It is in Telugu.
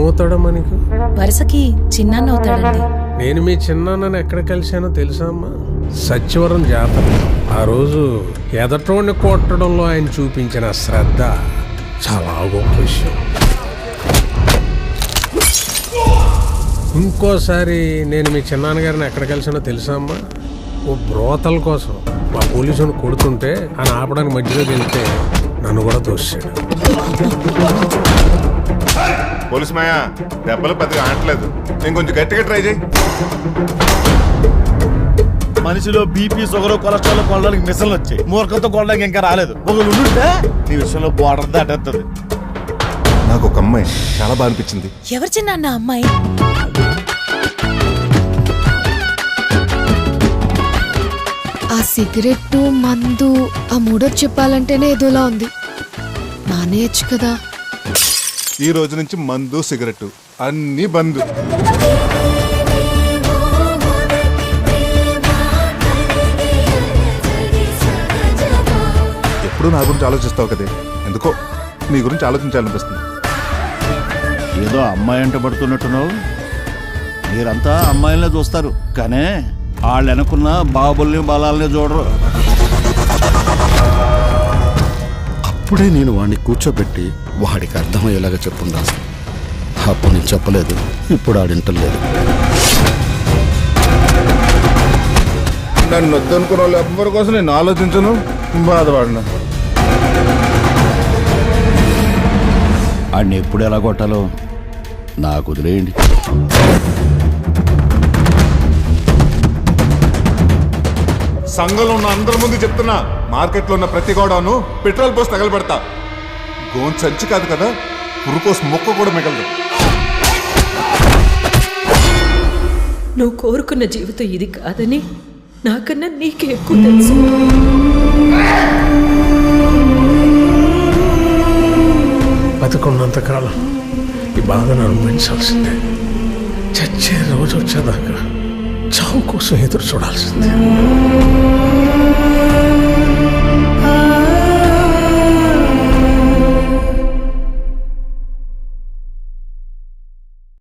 ఏమవుతాడో మనకు వరుసకి చిన్నాన్న అవుతాడండి. నేను మీ చిన్నాన్నని ఎక్కడ కలిశానో తెలుసా అమ్మా? సత్యవరం జాతర. ఆ రోజు ఎదటోడిని కొట్టడంలో ఆయన చూపించిన శ్రద్ధ చాలా గొప్ప విషయం. ఇంకోసారి నేను మీ చిన్నాన్నగారిని ఎక్కడ కలిసానో తెలుసా అమ్మా? ఓ బ్రోతల కోసం మా పోలీసుని కొడుతుంటే ఆయన ఆపడానికి మధ్యలోకి వెళ్తే నన్ను కూడా తోసాడు. పోలీసు మాయా, దెబ్బలు పెద్దగా ఆడలేదు, నేను కొంచెం గట్టిగా ట్రై చేయి. మనిషిలో బీపీ, షుగర్, కొలెస్ట్రాల్ కొనడానికి మిషన్లు వచ్చాయి. మూర్ఖంతో కొనడానికి ఇంకా రాలేదు. ఒకరు ఉంటే నీ విషయంలో బోర్డర్ దాటేస్తుంది. నాకు ఒక అమ్మాయి చాలా బాగా అనిపించింది. ఎవరు చిన్నాన్న అమ్మాయి? ఆ సిగరెట్, మందు, ఆ మూడో చెప్పాలంటేనే ఏదోలా ఉంది. మానేయచ్చు కదా. ఈ రోజు నుంచి మందు, సిగరెట్ అన్నీ బంద్. ఎప్పుడు నా గురించి ఆలోచిస్తావు కదే, ఎందుకో నీ గురించి ఆలోచించాలనిపిస్తుంది. ఏదో అమ్మాయి అంట పడుతున్నట్టున్నావు. మీరంతా అమ్మాయిలనే చూస్తారు, కానీ వాళ్ళు వెనకున్న బాబుల్ని బలాల్ని చూడరు. అప్పుడే నేను వాడిని కూర్చోబెట్టి వాడికి అర్థమయ్యేలాగా చెప్పుండాల్సి. అప్పుడు నేను చెప్పలేదు, ఇప్పుడు ఆడింటలేదు. నన్ను వద్దనుకున్న వాళ్ళు ఎవ్వరి కోసం నేను ఆలోచించను, బాధపడను. వాడిని ఎప్పుడు ఎలా కొట్టాలో నాకు వదిలేయండి. సంఘంలో ఉన్న అందరి ముందు చెప్తున్నా, మార్కెట్లో ఉన్న ప్రతి గోడను పెట్రోల్ పోసి తగలబెడతా. గోన్ సంచి కాదు కదా, పురుకోస్ మొక్క కూడా మిగలదు. నువ్వు కోరుకున్న జీవితం ఇది కాదని నాకన్నా నీకే ఎక్కువ తెలుసు. బతుకున్నంతకాలం ఈ బాధను అనుభవించాల్సిందే. చచ్చే రోజు వచ్చేదాకా చావు కోసం ఎదురు చూడాల్సిందే.